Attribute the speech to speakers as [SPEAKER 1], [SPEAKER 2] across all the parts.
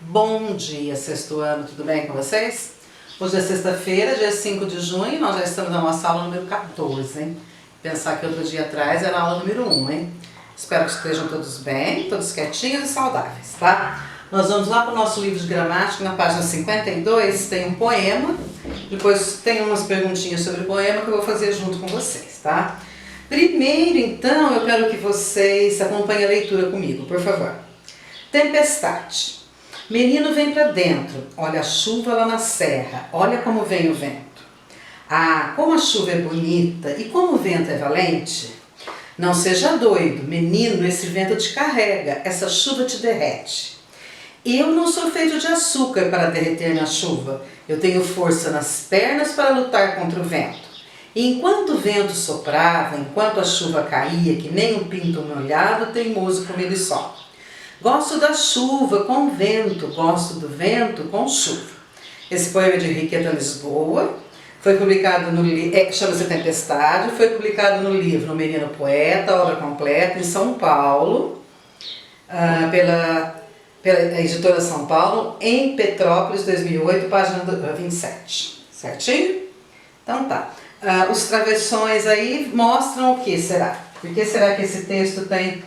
[SPEAKER 1] Bom dia, sexto ano, tudo bem com vocês? Hoje é sexta-feira, dia 5 de junho, nós já estamos na nossa aula número 14, hein? Pensar que outro dia atrás era a aula número 1, hein? Espero que estejam todos bem, todos quietinhos e saudáveis, tá? Nós vamos lá para o nosso livro de gramática, na página 52, tem um poema, depois tem umas perguntinhas sobre o poema que eu vou fazer junto com vocês, tá? Primeiro, então, eu quero que vocês acompanhem a leitura comigo, por favor. Tempestade. Menino vem pra dentro, olha a chuva lá na serra, olha como vem o vento. Ah, como a chuva é bonita e como o vento é valente. Não seja doido, menino, esse vento te carrega, essa chuva te derrete. Eu não sou feito de açúcar para derreter na chuva, eu tenho força nas pernas para lutar contra o vento. E enquanto o vento soprava, enquanto a chuva caía, que nem um pinto molhado, teimoso como ele só. Gosto da chuva com vento, gosto do vento com chuva. Esse poema é de Henriqueta Lisboa, foi publicado no chama-se Tempestade, foi publicado no livro O Menino Poeta, obra completa, em São Paulo, pela editora São Paulo, em Petrópolis, 2008, página 27. Certinho? Então tá. Os travessões aí mostram o que será? Por que será que esse texto tem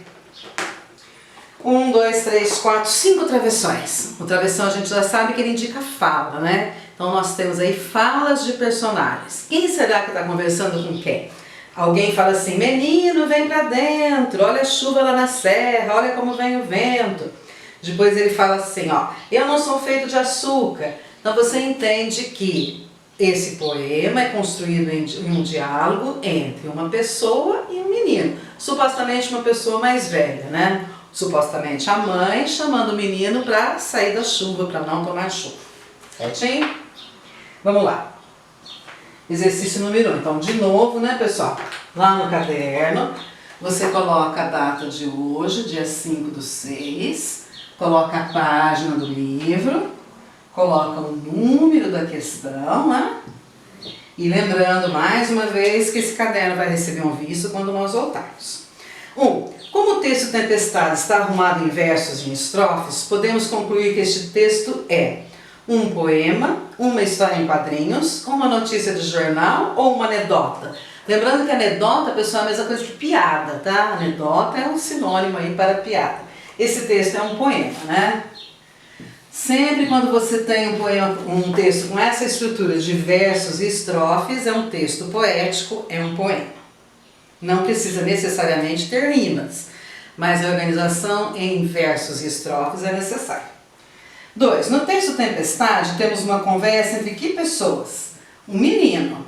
[SPEAKER 1] 1, 2, 3, 4, 5 travessões? O travessão a gente já sabe que ele indica fala, né? Então nós temos aí falas de personagens. Quem será que está conversando com quem? Alguém fala assim, menino vem pra dentro, olha a chuva lá na serra, olha como vem o vento. Depois ele fala assim, ó, eu não sou feito de açúcar. Então você entende que esse poema é construído em um diálogo entre uma pessoa e um menino. Supostamente uma pessoa mais velha, né? Supostamente a mãe chamando o menino para sair da chuva, para não tomar chuva. Certinho? Vamos lá. Exercício número 1. Então, de novo, né, pessoal? Lá no caderno, você coloca a data de hoje, dia 5/6, coloca a página do livro, coloca o número da questão, né? E lembrando mais uma vez que esse caderno vai receber um aviso quando nós voltarmos. 1. Como o texto Tempestade está arrumado em versos e em estrofes, podemos concluir que este texto é um poema, uma história em quadrinhos, uma notícia de jornal ou uma anedota. Lembrando que anedota, pessoal, é a mesma coisa que piada, tá? Anedota é um sinônimo aí para piada. Esse texto é um poema, né? Sempre quando você tem um texto com essa estrutura de versos e estrofes, é um texto poético, é um poema. Não precisa necessariamente ter rimas, mas a organização em versos e estrofes é necessária. 2. No texto Tempestade, temos uma conversa entre que pessoas? Um menino.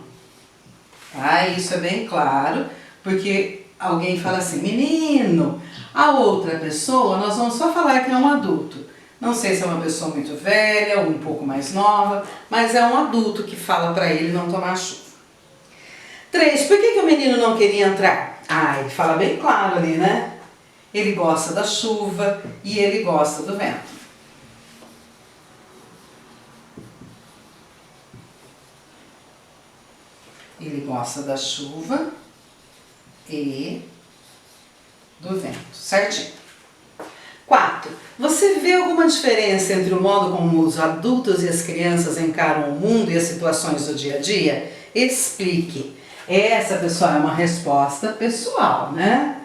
[SPEAKER 1] Isso é bem claro, porque alguém fala assim, menino. A outra pessoa, nós vamos só falar que é um adulto. Não sei se é uma pessoa muito velha ou um pouco mais nova, mas é um adulto que fala para ele não tomar chuva. 3. Por que o menino não queria entrar? Ele fala bem claro ali, né? Ele gosta da chuva e ele gosta do vento. Ele gosta da chuva e do vento, certinho? 4. Você vê alguma diferença entre o modo como os adultos e as crianças encaram o mundo e as situações do dia a dia? Explique. Essa, pessoal, é uma resposta pessoal, né?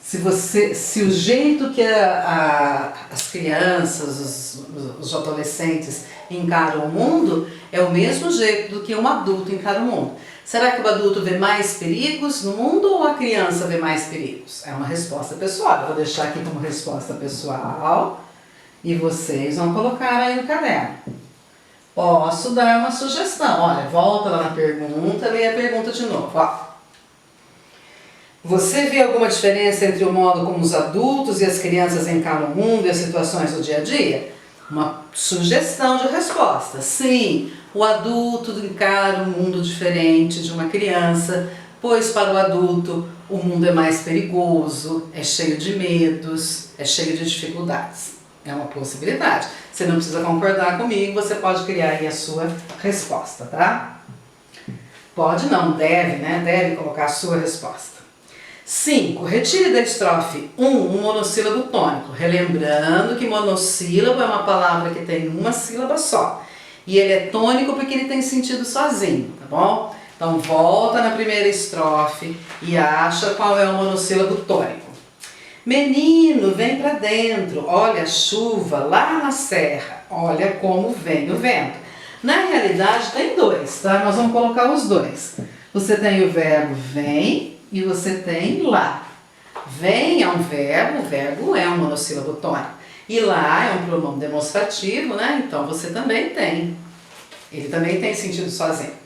[SPEAKER 1] Se o jeito que as crianças, os adolescentes encaram o mundo é o mesmo jeito do que um adulto encara o mundo. Será que o adulto vê mais perigos no mundo ou a criança vê mais perigos? É uma resposta pessoal. Eu vou deixar aqui como resposta pessoal e vocês vão colocar aí no caderno. Posso dar uma sugestão. Olha, volta lá na pergunta, leia a pergunta de novo. Você vê alguma diferença entre o modo como os adultos e as crianças encaram o mundo e as situações do dia a dia? Uma sugestão de resposta. Sim, o adulto encara um mundo diferente de uma criança, pois para o adulto o mundo é mais perigoso, é cheio de medos, é cheio de dificuldades. É uma possibilidade. Você não precisa concordar comigo, você pode criar aí a sua resposta, tá? Pode não, deve, né? Deve colocar a sua resposta. 5. Retire da estrofe 1 um monossílabo tônico. Relembrando que monossílabo é uma palavra que tem uma sílaba só. E ele é tônico porque ele tem sentido sozinho, tá bom? Então volta na primeira estrofe e acha qual é o monossílabo tônico. Menino, vem pra dentro, olha a chuva lá na serra, olha como vem o vento. Na realidade tem dois, tá? Nós vamos colocar os dois. Você tem o verbo vem e você tem lá. Vem é um verbo, o verbo é um monossílabo tônico. E lá é um pronome demonstrativo, né? Então você também tem. Ele também tem sentido sozinho.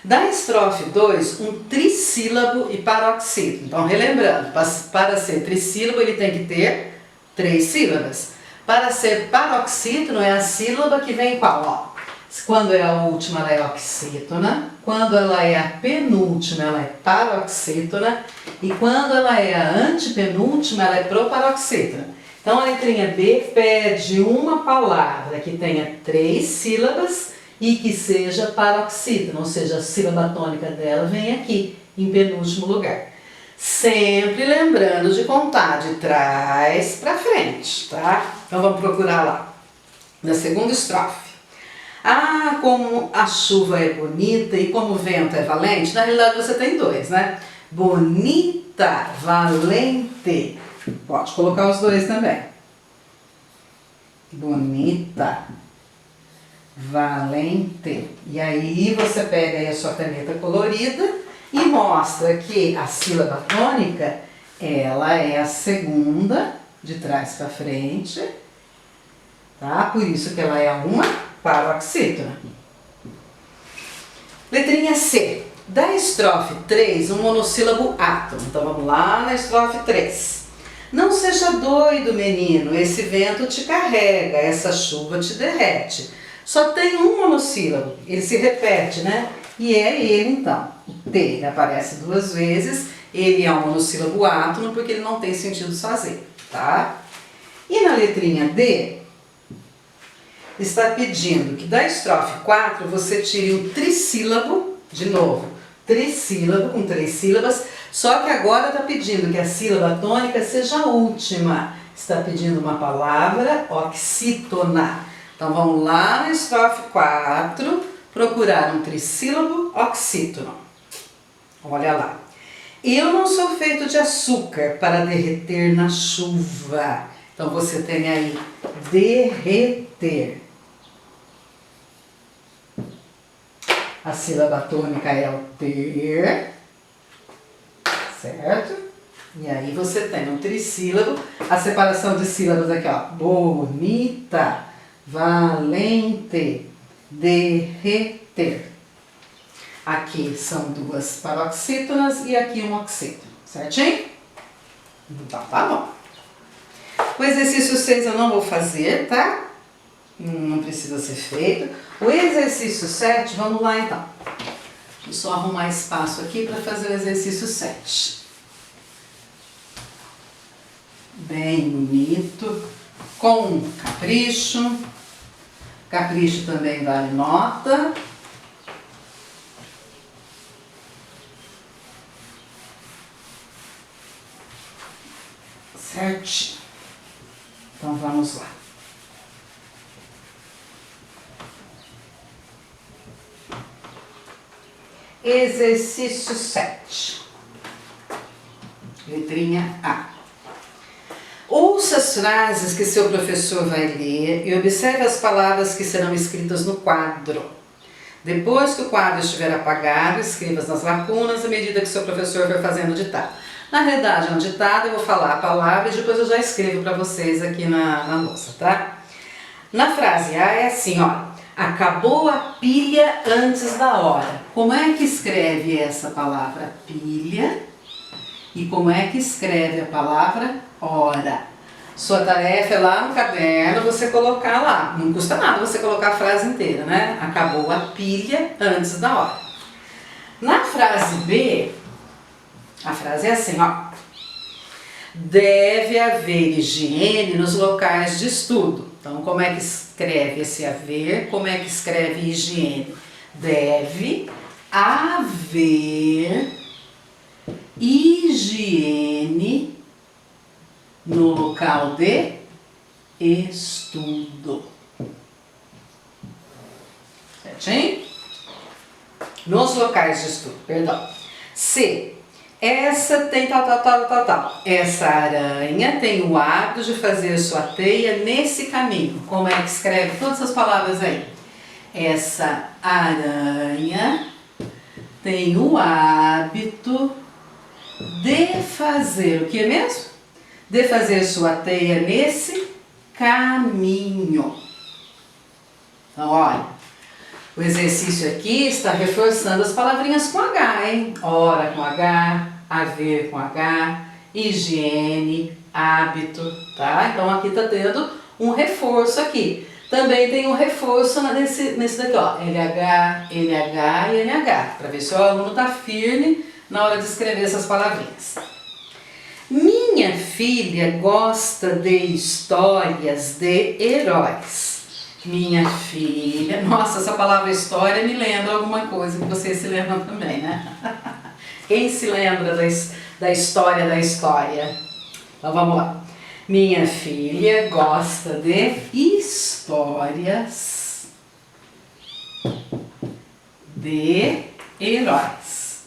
[SPEAKER 1] Da estrofe 2, um trissílabo e paroxítono. Então, relembrando, para ser trissílabo ele tem que ter 3 sílabas. Para ser paroxítono é a sílaba que vem qual? Ó, quando é a última ela é oxítona, quando ela é a penúltima ela é paroxítona e quando ela é a antepenúltima ela é proparoxítona. Então a letrinha B pede uma palavra que tenha 3 sílabas e que seja paroxítona, ou seja, a sílaba tônica dela vem aqui, em penúltimo lugar. Sempre lembrando de contar de trás para frente, tá? Então vamos procurar lá, na segunda estrofe. Ah, como a chuva é bonita e como o vento é valente. Na realidade você tem dois, né? Bonita, valente. Pode colocar os dois também. Bonita, valente. E aí você pega aí a sua caneta colorida e mostra que a sílaba tônica, ela é a segunda de trás para frente, tá? Por isso que ela é uma paroxítona. Letrinha C. Da estrofe 3, um monossílabo átono. Então vamos lá na estrofe 3. Não seja doido, menino, esse vento te carrega, essa chuva te derrete. Só tem um monossílabo, ele se repete, né? E é ele então. O T ele aparece 2 vezes, ele é um monossílabo átono porque ele não tem sentido sozinho, tá? E na letrinha D, está pedindo que da estrofe 4 você tire um trissílabo, de novo, trissílabo com 3 sílabas, só que agora está pedindo que a sílaba tônica seja a última. Está pedindo uma palavra oxítona. Então vamos lá na estrofe 4, procurar um trissílabo oxítono. Olha lá. Eu não sou feito de açúcar para derreter na chuva. Então você tem aí derreter. A sílaba tônica é o ter, certo? E aí você tem um trissílabo, a separação de sílabas aqui, ó. Bonita, valente, derreter. Aqui são 2 paroxítonas e aqui um oxítono, certinho? Então tá bom. O exercício 6 eu não vou fazer, tá? Não precisa ser feito. O exercício 7, vamos lá então. Deixa eu só arrumar espaço aqui para fazer o exercício 7. Bem bonito, com capricho. Capricho também vale nota. Certinho. Então vamos lá. Exercício 7. Letrinha A. Ouça as frases que seu professor vai ler e observe as palavras que serão escritas no quadro. Depois que o quadro estiver apagado, escreva nas lacunas à medida que seu professor for fazendo o ditado. Na realidade, é um ditado, eu vou falar a palavra e depois eu já escrevo para vocês aqui na louça, tá? Na frase A é assim, ó. Acabou a pilha antes da hora. Como é que escreve essa palavra pilha? E como é que escreve a palavra hora? Sua tarefa é lá no caderno você colocar lá. Não custa nada você colocar a frase inteira, né? Acabou a pilha antes da hora. Na frase B, a frase é assim, ó. Deve haver higiene nos locais de estudo. Então, como é que escreve esse haver? Como é que escreve higiene? Deve haver higiene no local de estudo. Certinho? Nos locais de estudo, perdão. C. Essa tem tal. Essa aranha tem o hábito de fazer sua teia nesse caminho. Como é que escreve todas essas palavras aí? Essa aranha tem o hábito de fazer o que mesmo? De fazer sua teia nesse caminho. Então, olha, o exercício aqui está reforçando as palavrinhas com H, hein? Hora com H, haver com H, higiene, hábito, tá? Então aqui está tendo um reforço aqui. Também tem um reforço nesse daqui, ó, LH, NH e NH, para ver se o aluno está firme na hora de escrever essas palavrinhas. Minha filha gosta de histórias de heróis. Minha filha... Nossa, essa palavra história me lembra alguma coisa que vocês se lembram também, né? Quem se lembra da história da história? Então vamos lá. Minha filha gosta de histórias de heróis.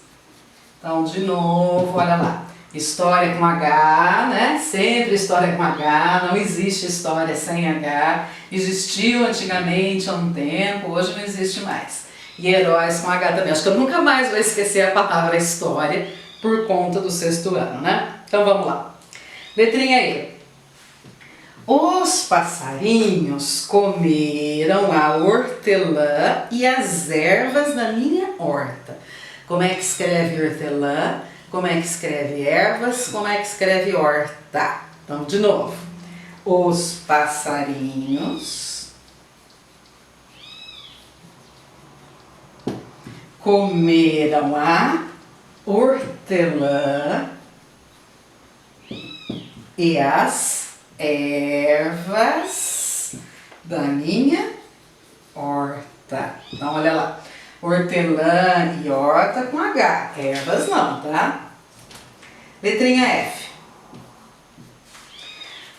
[SPEAKER 1] Então, de novo, olha lá. História com H, né? Sempre história com H, não existe história sem H. Existiu antigamente há um tempo, hoje não existe mais. E heróis com H também. Acho que eu nunca mais vou esquecer a palavra história por conta do 6º ano, né? Então vamos lá. Letrinha E. Os passarinhos comeram a hortelã e as ervas da minha horta. Como é que escreve hortelã? Como é que escreve ervas? Como é que escreve horta? Então, de novo. Os passarinhos comeram a hortelã e as ervas da minha horta. Então, olha lá. Hortelã e horta com H. Ervas não, tá? Letrinha F.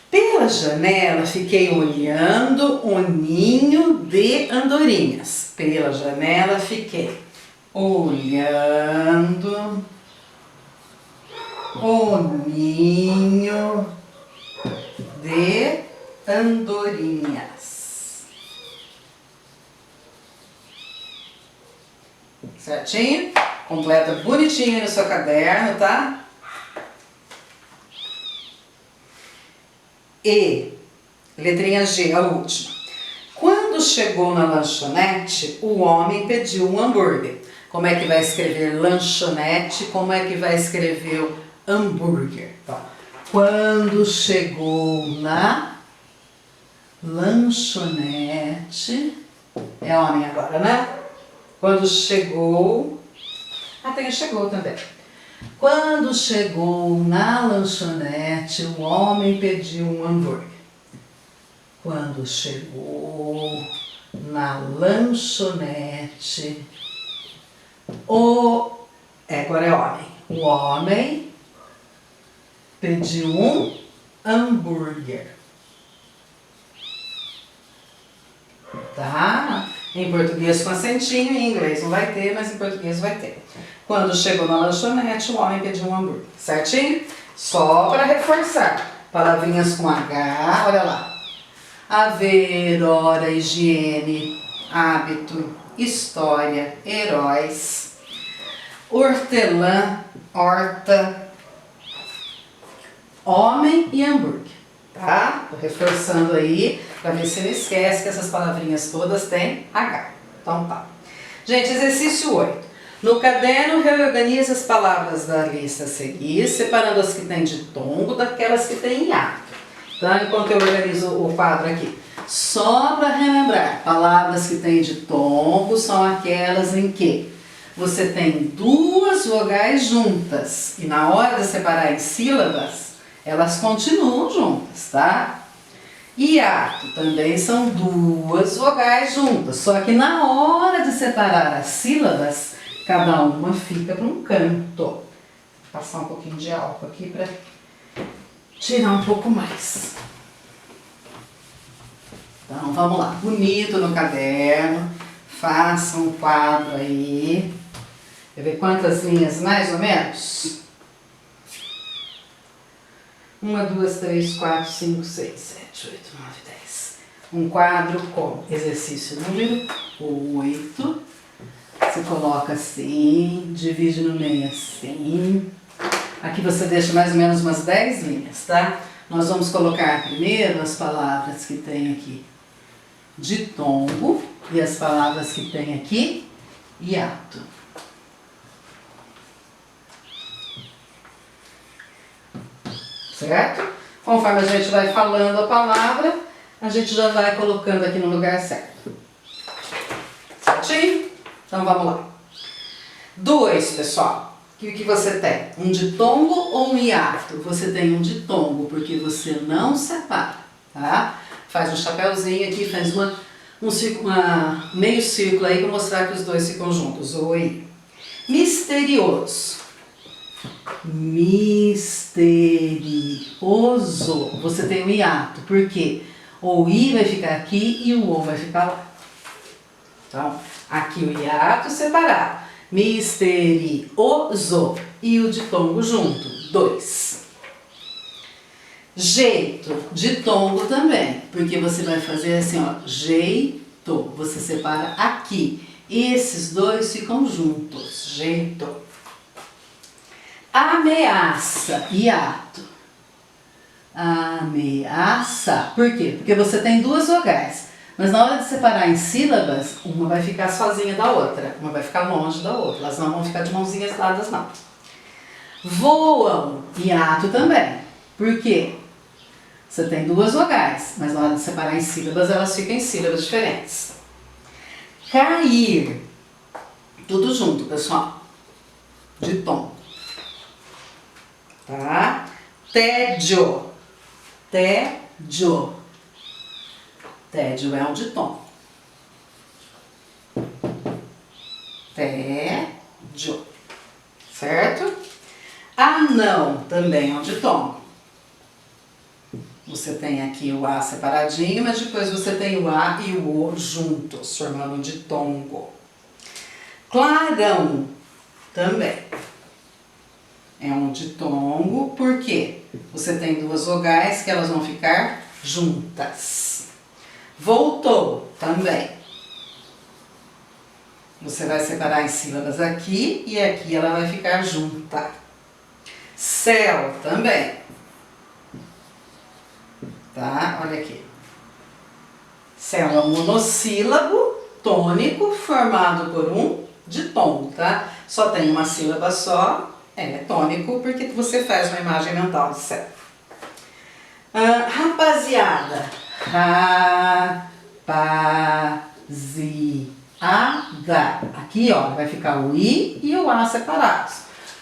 [SPEAKER 1] Pela janela fiquei olhando o ninho de andorinhas. Pela janela fiquei olhando o ninho de andorinhas. Certinho? Completa bonitinho aí no seu caderno, tá? E, letrinha G, a última. Quando chegou na lanchonete, o homem pediu um hambúrguer. Como é que vai escrever lanchonete? Como é que vai escrever o hambúrguer? Então, quando chegou na lanchonete, é homem agora, né? Quando chegou... tem o chegou também. Quando chegou na lanchonete, o homem pediu um hambúrguer. Quando chegou na lanchonete, agora é homem. O homem pediu um hambúrguer. Tá? Em português com acentinho, em inglês não vai ter, mas em português vai ter. Quando chegou na lanchonete, o homem pediu um hambúrguer. Certinho? Só para reforçar. Palavrinhas com H, olha lá. Haver, hora, higiene, hábito, história, heróis. Hortelã, horta, homem e hambúrguer. Tá? Tô reforçando aí para ver se não esquece que essas palavrinhas todas têm H. Então tá. Gente, exercício 8. No caderno, reorganize as palavras da lista a seguir, separando as que têm ditongo daquelas que têm hiato. Tá? Enquanto eu organizo o quadro aqui. Só para relembrar, palavras que têm ditongo são aquelas em que você tem duas vogais juntas e na hora de separar em sílabas, elas continuam juntas, tá? Hiato também são duas vogais juntas, só que na hora de separar as sílabas, cada uma fica para um canto. passar um pouquinho de álcool aqui para tirar um pouco mais. Então, vamos lá. Bonito no caderno. Faça um quadro aí. Quer ver quantas linhas, mais ou menos? 1, 2, 3, 4, 5, 6, 7, 8, 9, 10. Um quadro com exercício número 8. Você coloca assim, divide no meio assim. Aqui você deixa mais ou menos umas 10 linhas, tá? Nós vamos colocar primeiro as palavras que tem aqui ditongo e as palavras que tem aqui hiato. Certo? Conforme a gente vai falando a palavra, a gente já vai colocando aqui no lugar certo. Certinho? Então vamos lá. 2, pessoal. O que você tem? Um ditongo ou um hiato? Você tem um ditongo porque você não separa, tá? Faz um chapéuzinho aqui, faz meio círculo aí para mostrar que os dois ficam juntos. Oi. Misterioso. Misterioso. Você tem um hiato, porque o I vai ficar aqui e o O vai ficar lá. Então, aqui o hiato separado. Misterioso. E o ditongo junto. 2. Jeito. Ditongo também. Porque você vai fazer assim, ó. Jeito. Você separa aqui. Esses dois ficam juntos. Jeito. Ameaça. Hiato. Ameaça. Por quê? Porque você tem 2 vogais. Mas na hora de separar em sílabas, uma vai ficar sozinha da outra. Uma vai ficar longe da outra. Elas não vão ficar de mãozinhas dadas, não. Voam. Hiato também. Por quê? Você tem 2 vogais. Mas na hora de separar em sílabas, elas ficam em sílabas diferentes. Cair. Tudo junto, pessoal. De tom. Tá? Tédio. Tédio. Tédio é um ditongo. Tédio. Certo? Anão também é um ditongo. Você tem aqui o A separadinho, mas depois você tem o A e o O juntos, formando um ditongo. Clarão também é um ditongo, porque você tem 2 vogais que elas vão ficar juntas. Voltou também. Você vai separar em sílabas aqui e aqui ela vai ficar junta. Céu também. Tá? Olha aqui. Céu é um monossílabo tônico formado por um ditongo, tá? Só tem uma sílaba só, é tônico, porque você faz uma imagem mental de céu. Rapaziada. Rapaziada. Aqui, ó, vai ficar o I e o A separados.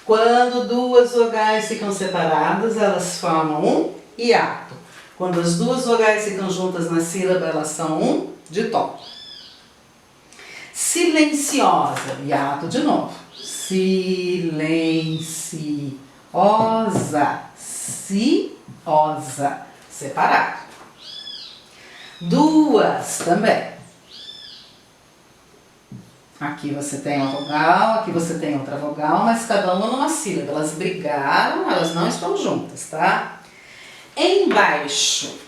[SPEAKER 1] Quando 2 vogais ficam separadas, elas formam um hiato. Quando as 2 vogais ficam juntas na sílaba, elas são um ditongo. Silenciosa. Hiato de novo. Silenciosa. Ciosa. Separado. 2 também. Aqui você tem uma vogal, aqui você tem outra vogal, mas cada uma numa sílaba. Elas brigaram, elas não estão juntas, tá? Embaixo.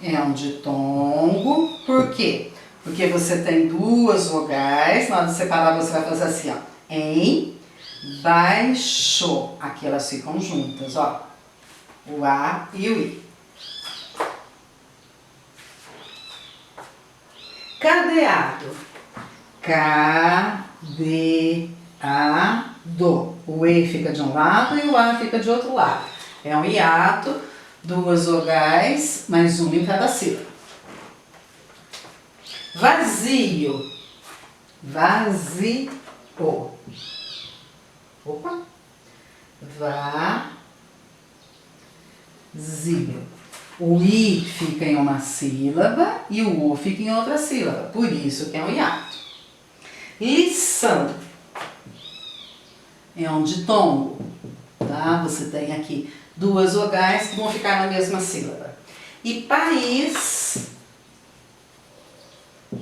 [SPEAKER 1] É um ditongo. Por quê? Porque você tem 2 vogais. Na hora de separar, você vai fazer assim, ó. Embaixo. Aqui elas ficam juntas, ó. O A e o I. Cadeado. Cadeado. O E fica de um lado e o A fica de outro lado. É um hiato, 2 vogais, mais uma em cada sílaba. Vazio. Vazio. Opa. Vazio. O I fica em uma sílaba e o O fica em outra sílaba. Por isso que é um hiato. Lição. é um ditongo, tá? Você tem aqui duas vogais que vão ficar na mesma sílaba. E país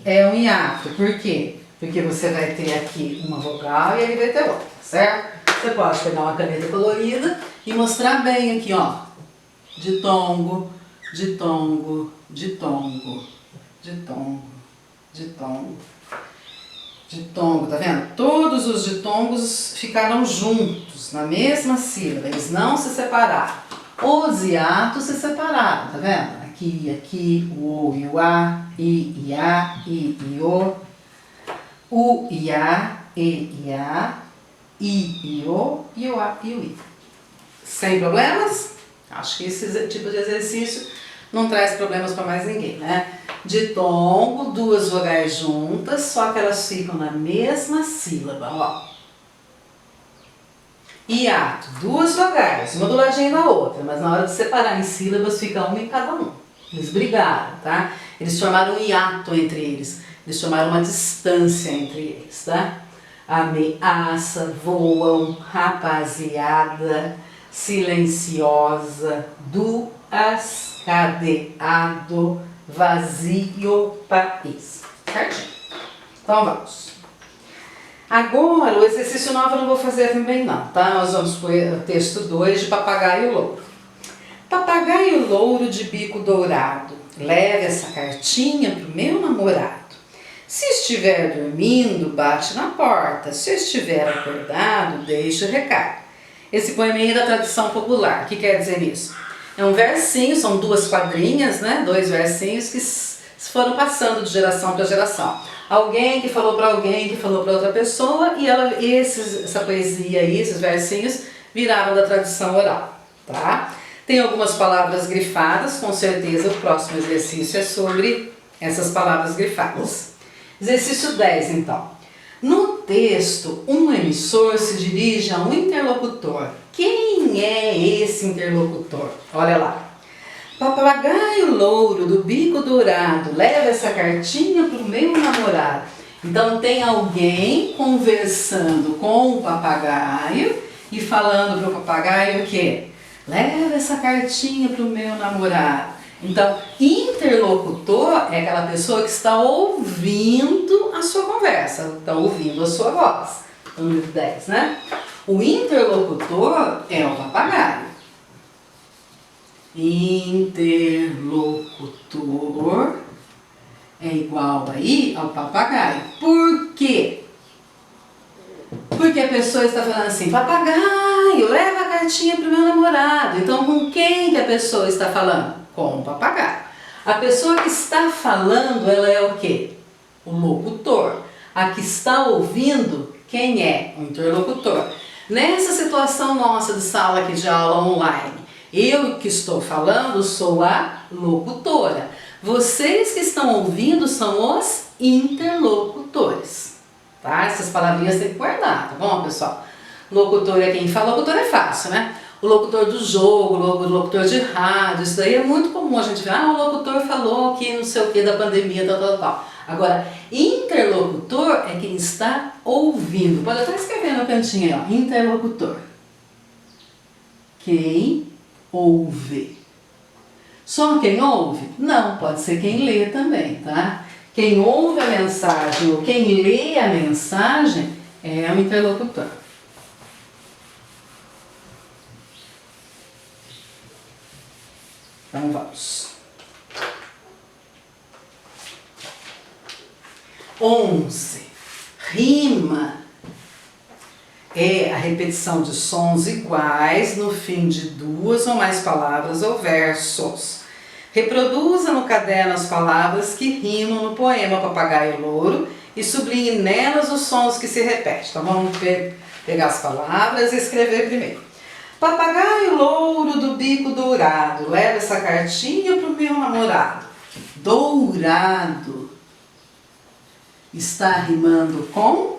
[SPEAKER 1] é um hiato. Por quê? Porque você vai ter aqui uma vogal e aí vai ter outra, certo? Você pode pegar uma caneta colorida e mostrar bem aqui, ó. Ditongo, ditongo, ditongo, ditongo, ditongo, ditongo, tá vendo? Todos os ditongos ficaram juntos, na mesma sílaba, eles não se separaram. Os hiatos se separaram, tá vendo? Aqui, o e o a, i, o, iá, e, iá, i, o e o a e o i. Sem problemas? Acho que esse tipo de exercício não traz problemas para mais ninguém, né? Ditongo, duas vogais juntas, só que elas ficam na mesma sílaba, ó. Hiato, duas vogais, uma do ladinho da outra, mas na hora de separar em sílabas fica uma em cada um. Eles brigaram, tá? Eles formaram um hiato entre eles, eles formaram uma distância entre eles, tá? Ameaça, voam, rapaziada, silenciosa, duas, cadeado, vazio, país. Certinho? Então vamos. Agora, o exercício 9 eu não vou fazer também não, tá? Nós vamos para o texto 2 de Papagaio Louro. Papagaio louro de bico dourado, leve essa cartinha pro meu namorado. Se estiver dormindo, bate na porta. Se estiver acordado, deixa o recado. Esse poeminha é da tradição popular. O que quer dizer isso? É um versinho, são duas quadrinhas, né? Dois versinhos que foram passando de geração para geração. Alguém que falou para alguém que falou para outra pessoa e essa poesia aí, esses versinhos, viraram da tradição oral, tá? Tem algumas palavras grifadas, com certeza o próximo exercício é sobre essas palavras grifadas. Exercício 10, então. No texto, um emissor se dirige a um interlocutor. Quem é esse interlocutor? Olha lá. Papagaio louro do bico dourado, leva essa cartinha pro meu namorado. Então tem alguém conversando com o papagaio e falando pro papagaio o quê? Leva essa cartinha pro meu namorado. Então, interlocutor é aquela pessoa que está ouvindo a sua conversa, está ouvindo a sua voz. Número 10, né? O interlocutor é o papagaio. Interlocutor é igual aí ao papagaio. Por quê? Porque a pessoa está falando assim, papagaio, leva a cartinha para o meu namorado. Então, com quem que a pessoa está falando? Com o papagaio. A pessoa que está falando, ela é o quê? O locutor. A que está ouvindo, quem é? O interlocutor. Nessa situação nossa de sala aqui de aula online, eu que estou falando sou a locutora. Vocês que estão ouvindo são os interlocutores. Tá? Essas palavrinhas tem que guardar, tá bom, pessoal? Locutor é quem fala, locutor é fácil, né? O locutor do jogo, o locutor de rádio, isso daí é muito comum a gente ver, o locutor falou que não sei o que da pandemia, tal. Agora, interlocutor é quem está ouvindo. Pode até escrever no cantinho aí, ó, interlocutor. Quem ouve. Só quem ouve? Não, pode ser quem lê também, tá? Quem ouve a mensagem ou quem lê a mensagem é o interlocutor. Então vamos. 11. Rima é a repetição de sons iguais no fim de duas ou mais palavras ou versos. Reproduza no caderno as palavras que rimam no poema Papagaio Louro e sublinhe nelas os sons que se repetem. Então vamos pegar as palavras e escrever primeiro. Papagaio louro do bico dourado, leva essa cartinha pro meu namorado. Dourado está rimando com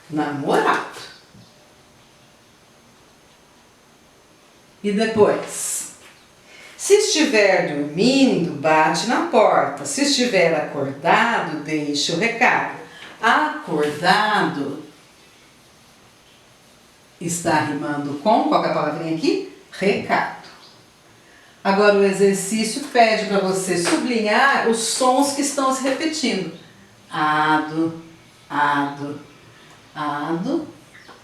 [SPEAKER 1] namorado. E depois? Se estiver dormindo, bate na porta. Se estiver acordado, deixa o recado. Acordado está rimando com, qual que é a palavrinha aqui? Recado. Agora o exercício pede para você sublinhar os sons que estão se repetindo. Ado, ado, ado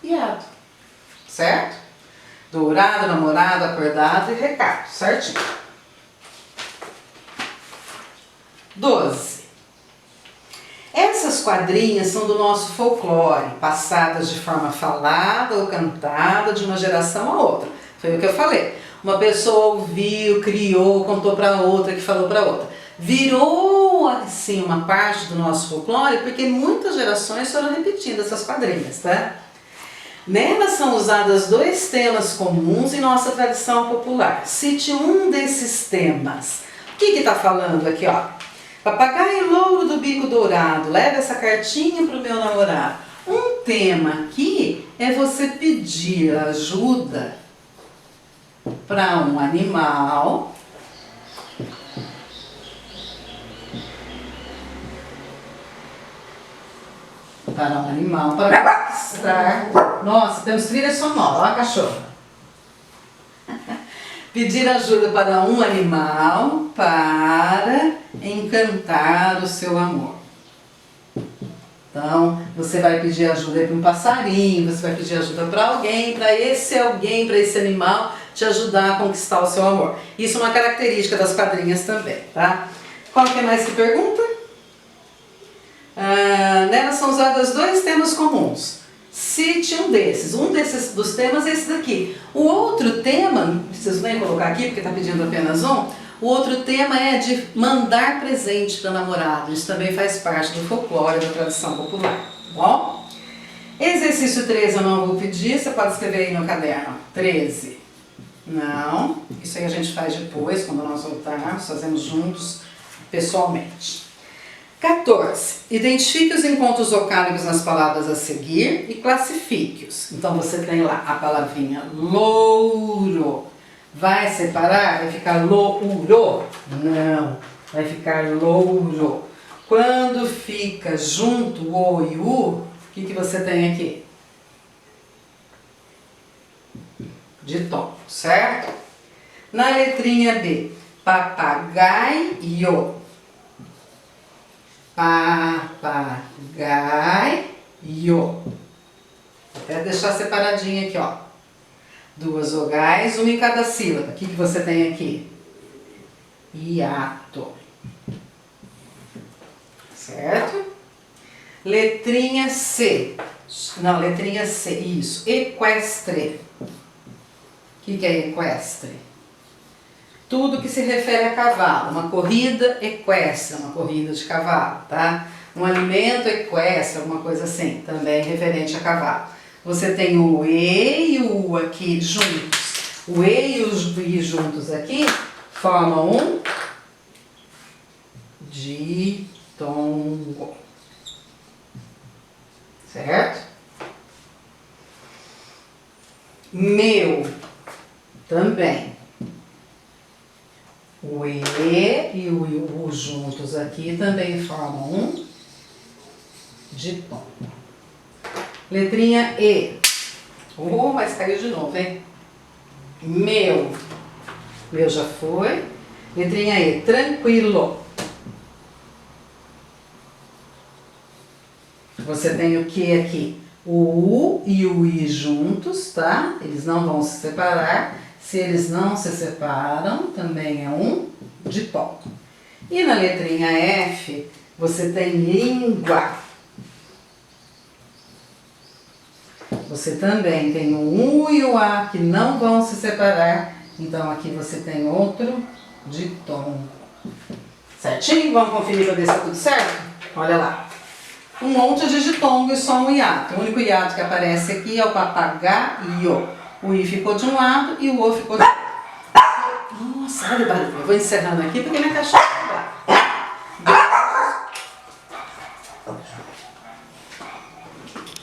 [SPEAKER 1] e ado. Certo? Dourado, namorado, acordado e recado. Certinho. 12. Essas quadrinhas são do nosso folclore, passadas de forma falada ou cantada de uma geração a outra. Foi o que eu falei. Uma pessoa ouviu, criou, contou para outra, que falou para outra. Virou, assim, uma parte do nosso folclore, porque muitas gerações foram repetindo essas quadrinhas, tá? Nelas são usados 2 temas comuns em nossa tradição popular. Cite um desses temas. O que está falando aqui, ó? Papagaio louro do bico dourado, leva essa cartinha pro meu namorado. Um tema aqui é você pedir ajuda para um animal para conquistar. Nossa, temos trilha sonora, olha a cachorra. Pedir ajuda para um animal para encantar o seu amor. Então, você vai pedir ajuda para um passarinho, você vai pedir ajuda para alguém, para esse animal te ajudar a conquistar o seu amor. Isso é uma característica das quadrinhas também, tá? Qual que é mais que pergunta? Nelas são usados 2 temas comuns. Cite um desses. Um desses dos temas é esse daqui. O outro tema, não preciso nem colocar aqui porque está pedindo apenas um. O outro tema é de mandar presente para o namorado. Isso também faz parte do folclore, da tradição popular. Tá bom? Exercício 13 eu não vou pedir, você pode escrever aí no caderno. 13. Não, isso aí a gente faz depois, quando nós voltarmos, fazemos juntos, pessoalmente. 14. Identifique os encontros vocálicos nas palavras a seguir e classifique-os. Então você tem lá a palavrinha louro. Vai separar? Vai ficar louro? Não, vai ficar louro. Quando fica junto o e o, o que você tem aqui? De tom, certo? Na letrinha B, papagaio. Papagaio. Até deixar separadinho aqui, ó. 2 vogais, uma em cada sílaba. O que você tem aqui? Hiato. Certo? Letrinha C. Não, letrinha C. Isso. Equestre. O que é equestre? Tudo que se refere a cavalo. Uma corrida equestre, uma corrida de cavalo, tá? Um alimento equestre, alguma coisa assim, também referente a cavalo. Você tem o E e o U aqui juntos. O E e o I juntos aqui formam um ditongo. Certo? Meu também. O E e o U juntos aqui também formam um ditongo. Letrinha E. Mas caiu de novo, hein? Meu. Meu já foi. Letrinha E. Tranquilo. Você tem o que aqui? O U e o I juntos, tá? Eles não vão se separar. Se eles não se separam, também é um ditongo. E na letrinha F, você tem língua. Você também tem o U e o A que não vão se separar. Então aqui você tem outro ditongo. Certinho? Vamos conferir para ver se está tudo certo? Olha lá. Um monte de ditongo e só um hiato. O único hiato que aparece aqui é o papagaio. O I ficou de um lado e o O ficou de outro. Nossa, olha o barulho. Eu vou encerrando aqui porque minha cachorra